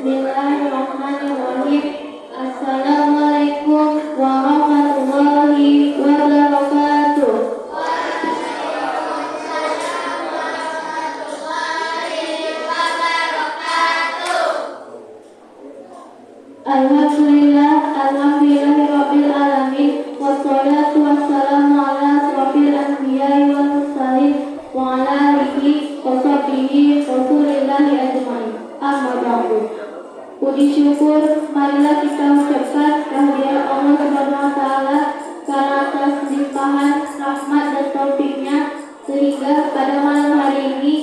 Bismillahirrahmanirrahim. Assalamualaikum warahmatullahi wabarakatuh. Alhamdulillah, alhamdulillahirabbil alamin, wassalatu wassalamu ala asrofil anbiya'i wal mursalin wa ala alihi wa sahbihi rasulillahi ajmain. Amma ba'du. Puji syukur marilah kita ucapkan kehadiran Allah Subhanahu wa taala karena atas limpahan rahmat dan taufiknya sehingga pada malam hari ini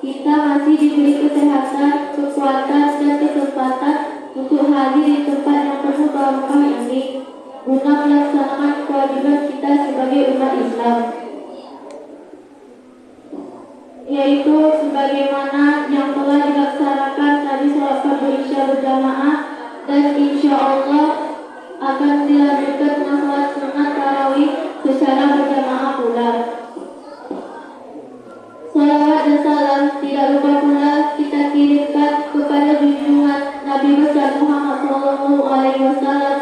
kita masih diberi kesehatan, kekuatan dan kesempatan untuk hadir di tempat yang penuh barokah ini guna melaksanakan kewajiban kita sebagai umat Islam, yaitu sebagaimana yang telah dilaksanakan tadi sholat fardu isya berjamaah dan insya Allah akan dilanjutkan dengan sholat sunat tarawih secara berjamaah pula. Salawat dan salam tidak lupa pula kita kirimkan kepada junjungan Nabi besar Muhammad SAW,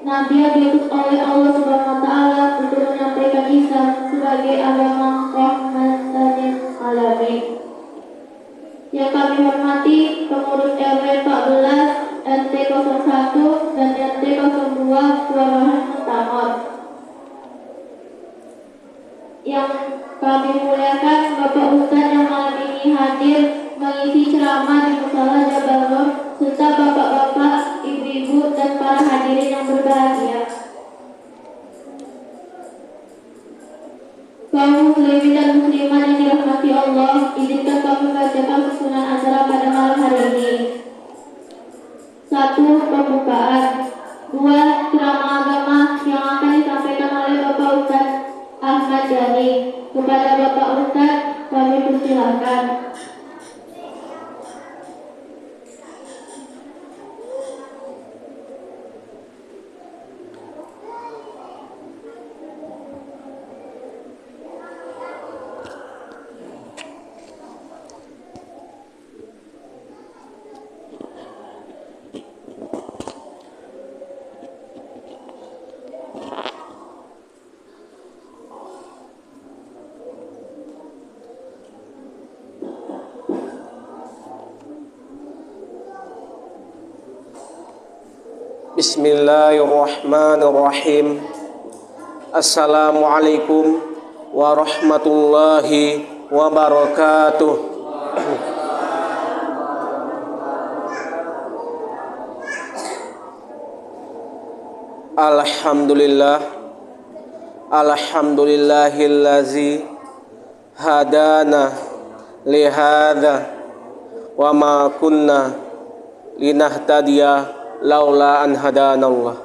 Nabi yang diutus oleh Allah Subhanahu wa taala untuk menyampaikan Islam sebagai agama rahmatan lil alamin. Yang kami hormati pengurus RW 14, RT 01 dan RT 02 Kelurahan Muktamar. Yang kami muliakan Bapak Ustadz yang malam ini hadir mengisi ceramah di Musala Jabal Nur, serta bapak-bapak, ibu-ibu dan para hadirin yang berbahagia. Kaum muslimin dan muslimat yang dirahmati Allah, izinkan kami membacakan susunan acara pada malam hari ini. 1. Pembukaan. 2. Ceramah agama yang akan disampaikan oleh Bapak Ustadz Ahmad Yani. Kepada Bapak Ustadz kami persilahkan. Bismillahirrahmanirrahim. Assalamualaikum warahmatullahi wabarakatuh. Alhamdulillah, alhamdulillahillazi hadana lihadza wa ma kunna linahtadiya laula an hadanallah.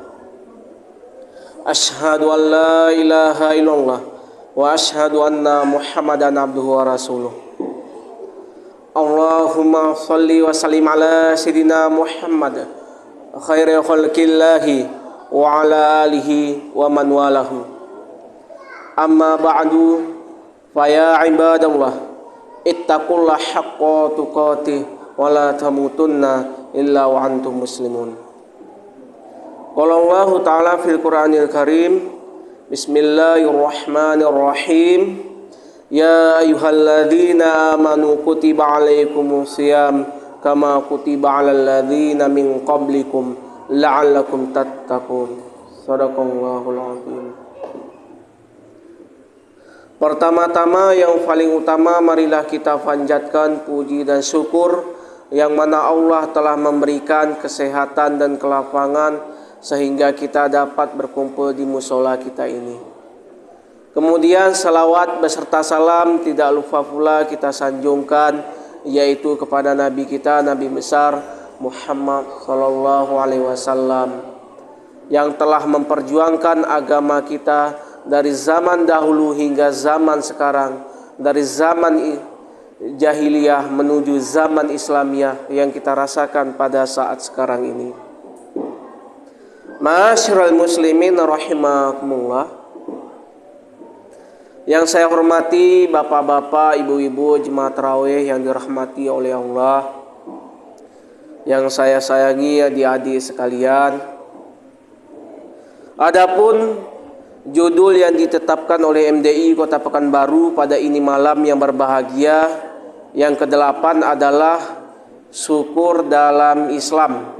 Asyhadu an la ilaha illallah wa asyhadu anna Muhammadan abduhu wa rasuluh. Allahumma shalli wa sallim ala sayyidina Muhammad khairil khalqillahi wa ala alihi wa man walahu. Amma ba'du, fa ya ibadallah ittaqullaha haqqa tuqatih wa la tamutunna illa wa antum muslimun. Qala Allah Ta'ala fil Qur'anil Karim, Bismillahirrahmanirrahim. Ya ayyuhalladzina amanu kutiba alaikumus shiyam kama kutiba alal ladzina min qablikum la'allakum tattaqun. Shadaqallahul azim. Pertama-tama yang paling utama, marilah kita panjatkan puji dan syukur yang mana Allah telah memberikan kesehatan dan kelapangan sehingga kita dapat berkumpul di musola kita ini. Kemudian salawat beserta salam tidak lupa pula kita sanjungkan, yaitu kepada Nabi kita, Nabi besar Muhammad sallallahu alaihi wasallam, yang telah memperjuangkan agama kita dari zaman dahulu hingga zaman sekarang, dari zaman jahiliyah menuju zaman Islamiyah yang kita rasakan pada saat sekarang ini. Ma'asyiral muslimin rahimakumullah. Yang saya hormati bapak-bapak, ibu-ibu jemaah tarawih yang dirahmati oleh Allah. yang saya sayangi adik-adik sekalian. Adapun judul yang ditetapkan oleh MDI Kota Pekanbaru pada ini malam yang berbahagia yang ke-8 adalah syukur dalam Islam.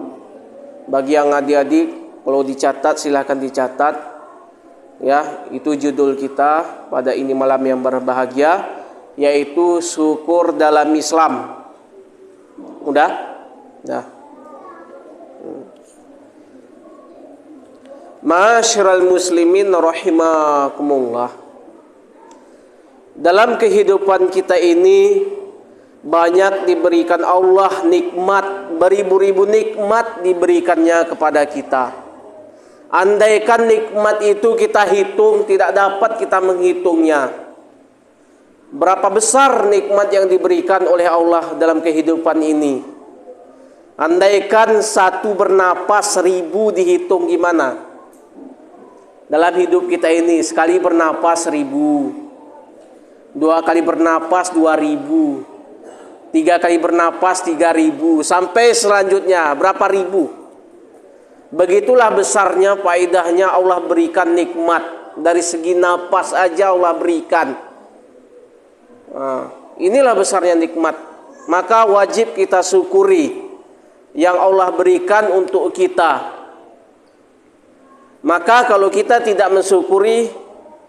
Bagi yang adik-adik, kalau dicatat silahkan dicatat. Ya, itu judul kita pada ini malam yang berbahagia, yaitu syukur dalam Islam. Udah? Udah. Ma'asyiral muslimin rahimakumullah. Dalam kehidupan kita ini banyak diberikan Allah nikmat, beribu-ribu nikmat diberikannya kepada kita. Andaikan nikmat itu kita hitung, tidak dapat kita menghitungnya. Berapa besar nikmat yang diberikan oleh Allah dalam kehidupan ini. Andaikan satu bernapas 1000 dihitung gimana? Dalam hidup kita ini sekali bernapas 1000, 2 kali bernapas 2000, 3 kali bernapas 3000, sampai selanjutnya berapa ribu. Begitulah besarnya faedahnya Allah berikan nikmat. Dari segi napas aja Allah berikan. Inilah besarnya nikmat. Maka wajib kita syukuri yang Allah berikan untuk kita. Maka kalau kita tidak mensyukuri,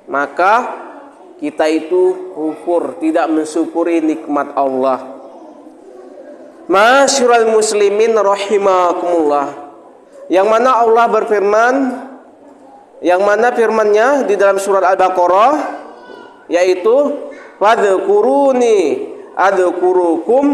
maka kita itu kufur, tidak mensyukuri nikmat Allah. Ma'asyiral muslimin rahimakumullah. Yang mana Allah berfirman, yang mana firman-Nya di dalam surat Al-Baqarah, yaitu fadhkuruni adhkurukum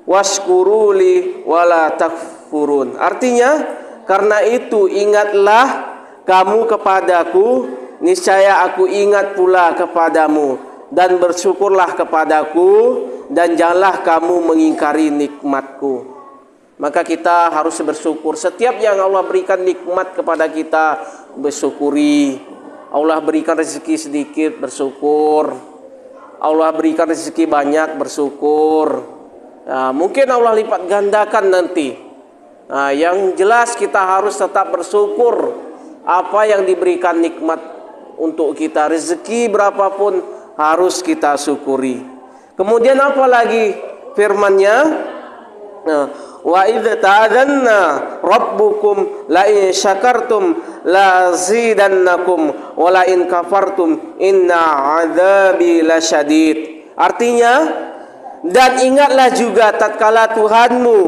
washkuruli wala takfurun. Artinya, karena itu ingatlah kamu kepadaku, niscaya aku ingat pula kepadamu, dan bersyukurlah kepadaku, dan janganlah kamu mengingkari nikmatku. Maka kita harus bersyukur. Setiap yang Allah berikan nikmat kepada kita, bersyukuri. Allah berikan rezeki sedikit, bersyukur. Allah berikan rezeki banyak, bersyukur. Mungkin Allah lipat gandakan nanti. Yang jelas kita harus tetap bersyukur apa yang diberikan nikmat untuk kita. Rezeki berapapun harus kita syukuri. Kemudian apa lagi firman-Nya? Wa idza ta'adzanna rabbukum la in syakartum la zidannakum wa la in kafartum inna 'adzabi lasyadid. Artinya, dan ingatlah juga tatkala Tuhanmu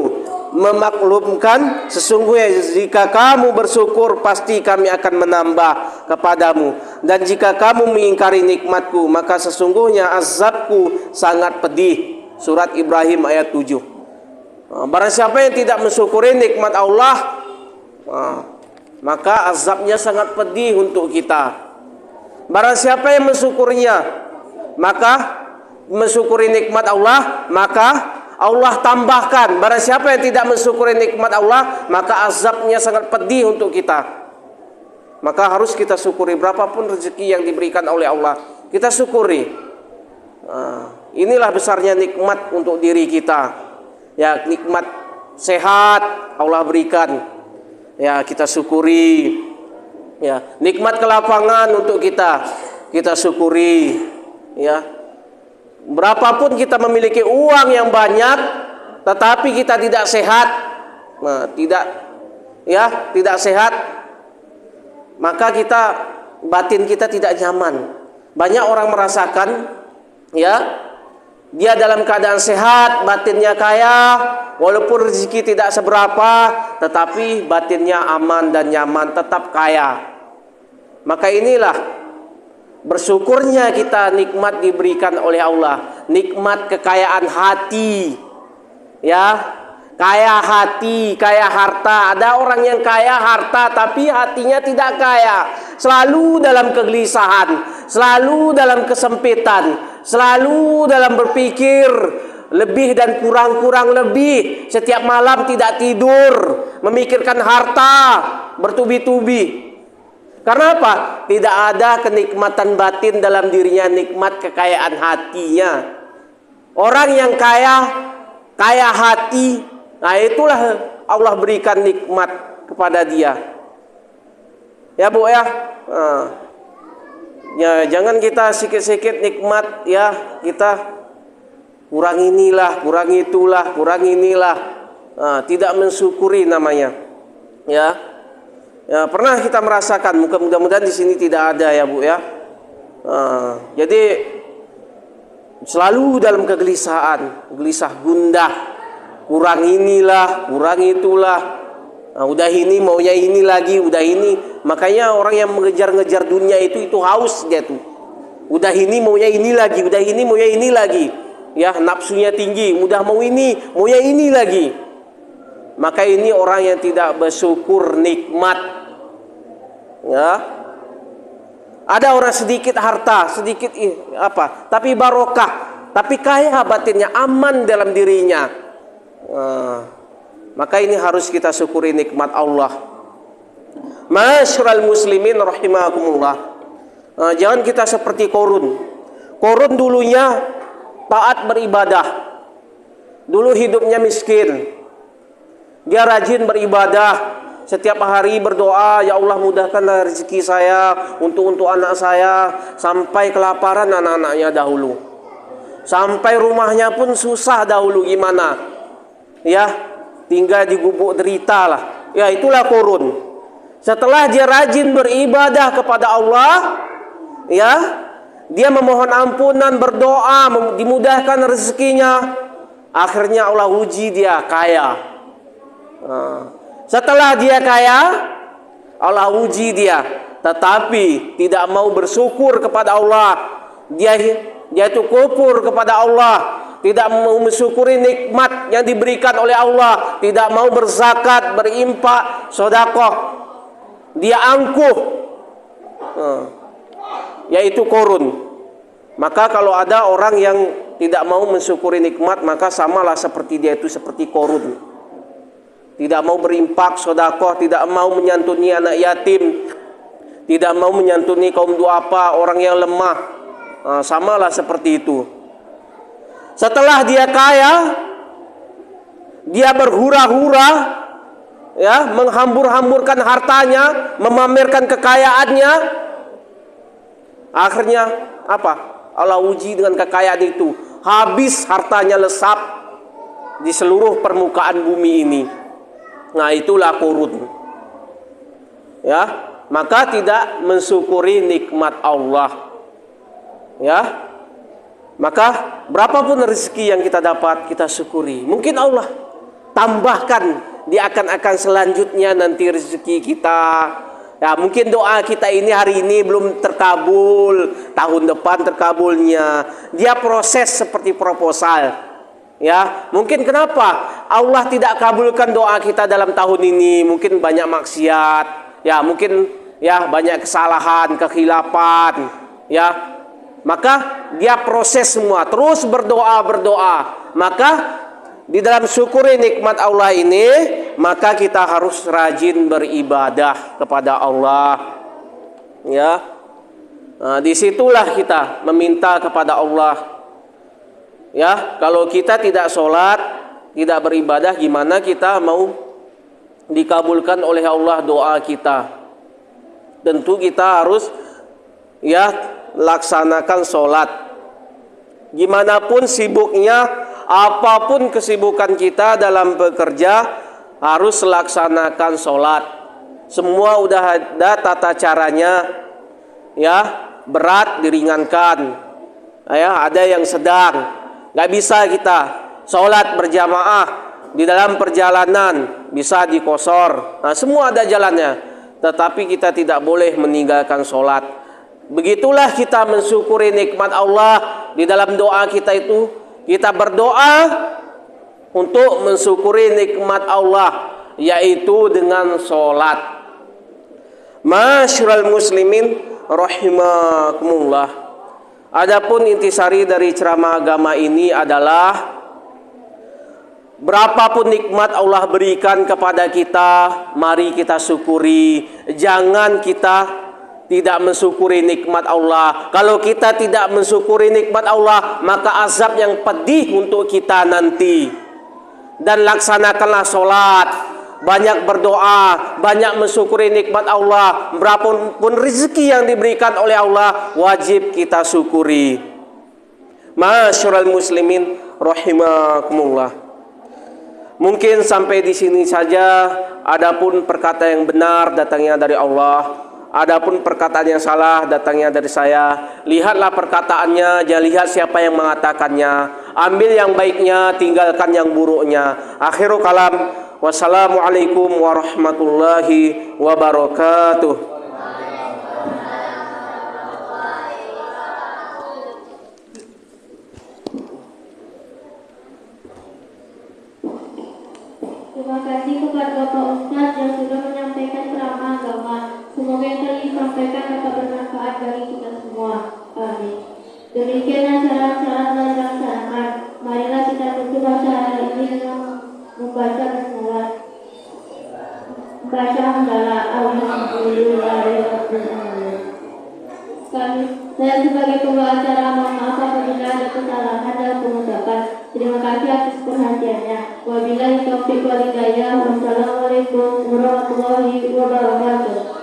memaklumkan, sesungguhnya jika kamu bersyukur pasti kami akan menambah kepadamu, dan jika kamu mengingkari nikmatku maka sesungguhnya azabku sangat pedih. Surat Ibrahim ayat 7. Barang siapa yang tidak mensyukuri nikmat Allah, maka azabnya sangat pedih untuk kita. Barang siapa yang mensyukurinya, maka mensyukuri nikmat Allah, maka Allah tambahkan. Barang siapa yang tidak mensyukuri nikmat Allah, maka azabnya sangat pedih untuk kita. Maka harus kita syukuri berapapun rezeki yang diberikan oleh Allah, kita syukuri. Inilah besarnya nikmat untuk diri kita. Ya, nikmat sehat Allah berikan, ya kita syukuri. Ya, nikmat kelapangan untuk kita syukuri. Ya, berapapun kita memiliki uang yang banyak, tetapi kita tidak sehat, tidak sehat, maka batin kita tidak nyaman. Banyak orang merasakan, ya, dia dalam keadaan sehat, batinnya kaya, walaupun rezeki tidak seberapa, tetapi batinnya aman dan nyaman, tetap kaya. Maka inilah bersyukurnya kita nikmat diberikan oleh Allah, nikmat kekayaan hati. Ya, kaya hati, kaya harta. Ada orang yang kaya harta tapi hatinya tidak kaya, selalu dalam kegelisahan, selalu dalam kesempitan, selalu dalam berpikir lebih dan kurang lebih. Setiap malam tidak tidur, memikirkan harta bertubi-tubi. Karena apa? Tidak ada kenikmatan batin dalam dirinya, nikmat kekayaan hatinya. Orang yang kaya hati, Nah, itulah Allah berikan nikmat kepada dia. Ya Bu ya. Ya, jangan kita sikit-sikit nikmat ya, kita kurang inilah, kurang itulah, kurang inilah. Tidak mensyukuri namanya. Ya. Ya, pernah kita merasakan, mudah-mudahan di sini tidak ada ya Bu ya. Jadi selalu dalam kegelisahan, gelisah gundah, kurang inilah, kurang itulah. Udah ini maunya ini lagi, udah ini. Makanya orang yang mengejar-ngejar dunia itu haus dia tuh. Udah ini maunya ini lagi, udah ini maunya ini lagi. Ya, nafsunya tinggi, udah mau ini, maunya ini lagi. Maka ini orang yang tidak bersyukur nikmat. Ya. Ada orang sedikit harta, sedikit tapi barokah, tapi kaya batinnya, aman dalam dirinya. Maka ini harus kita syukuri nikmat Allah. Masyarul muslimin rahimakumullah. Jangan kita seperti Korun. Korun dulunya taat beribadah. Dulu hidupnya miskin. Dia rajin beribadah. Setiap hari berdoa, ya Allah mudahkanlah rezeki saya untuk anak saya, sampai kelaparan anak-anaknya dahulu. Sampai rumahnya pun susah dahulu gimana? Ya, tinggal di gubuk derita lah. Ya, itulah Korun. Setelah dia rajin beribadah kepada Allah, ya, dia memohon ampunan, berdoa, dimudahkan rezekinya. Akhirnya Allah uji dia kaya. Setelah dia kaya, Allah uji dia, tetapi tidak mau bersyukur kepada Allah. Dia itu kufur kepada Allah, tidak mau mensyukuri nikmat yang diberikan oleh Allah, tidak mau berzakat, berimpak, sedekah. Dia angkuh, yaitu Korun. Maka kalau ada orang yang tidak mau mensyukuri nikmat, maka samalah seperti dia itu, seperti Korun. Tidak mau berimpak, sedekah, tidak mau menyantuni anak yatim, tidak mau menyantuni kaum duafa, orang yang lemah. Samalah seperti itu. Setelah dia kaya, dia berhura-hura, ya, menghambur-hamburkan hartanya, memamerkan kekayaannya. Akhirnya apa? Allah uji dengan kekayaan itu. Habis hartanya, lesap di seluruh permukaan bumi ini. Nah, itulah Korun. Ya, maka tidak mensyukuri nikmat Allah. Ya. Maka berapapun rezeki yang kita dapat, kita syukuri. Mungkin Allah tambahkan di akan selanjutnya nanti rezeki kita. Ya, mungkin doa kita ini hari ini belum terkabul, tahun depan terkabulnya. Dia proses seperti proposal. Ya, mungkin kenapa Allah tidak kabulkan doa kita dalam tahun ini? Mungkin banyak maksiat, ya, mungkin ya banyak kesalahan, kekhilafan, ya. Maka dia proses semua, terus berdoa. Maka di dalam syukuri nikmat Allah ini, maka kita harus rajin beribadah kepada Allah. Ya. Nah, disitulah kita meminta kepada Allah. Ya, kalau kita tidak sholat, tidak beribadah, gimana kita mau dikabulkan oleh Allah doa kita? Tentu kita harus ya laksanakan sholat. Gimanapun sibuknya, apapun kesibukan kita dalam bekerja, harus laksanakan sholat. Semua udah ada tata caranya. Ya, berat diringankan. Ya, ada yang sedang. Gak bisa kita sholat berjamaah di dalam perjalanan, bisa dikosor. Nah, semua ada jalannya. Tetapi kita tidak boleh meninggalkan sholat. Begitulah kita mensyukuri nikmat Allah. Di dalam doa kita itu, kita berdoa untuk mensyukuri nikmat Allah, yaitu dengan sholat. Masyarul muslimin rahimakumullah. Adapun intisari dari ceramah agama ini adalah berapapun nikmat Allah berikan kepada kita, mari kita syukuri. Jangan kita tidak mensyukuri nikmat Allah. Kalau kita tidak mensyukuri nikmat Allah, maka azab yang pedih untuk kita nanti. dan laksanakanlah sholat. Banyak berdoa, banyak mensyukuri nikmat Allah. Berapapun rezeki yang diberikan oleh Allah, wajib kita syukuri. Masyarul muslimin rahimakumullah. Mungkin sampai di sini saja. Adapun perkataan yang benar datangnya dari Allah. Adapun perkataan yang salah datangnya dari saya. Lihatlah perkataannya, jangan lihat siapa yang mengatakannya. Ambil yang baiknya, tinggalkan yang buruknya. Akhirul kalam. Wassalamualaikum warahmatullahi wabarakatuh. Terima kasih kepada Bapak Ustadz yang sudah menyampaikan ceramah agama. Semoga yang telah disampaikan dapat bermanfaat bagi kita semua. Amin. Demikian acara-acara telah dilaksanakan. Marilah kita tutup acara ini dengan membaca basmalah. Baca hamdalah. Alhamdulillahirobbilalamin. Saya sebagai pembawa acara mohon maaf apabila ada kesalahan dalam pengucapan. Terima kasih atas perhatiannya. Wabillahi taufiq wal hidayah. Wassalamualaikum warahmatullahi wabarakatuh.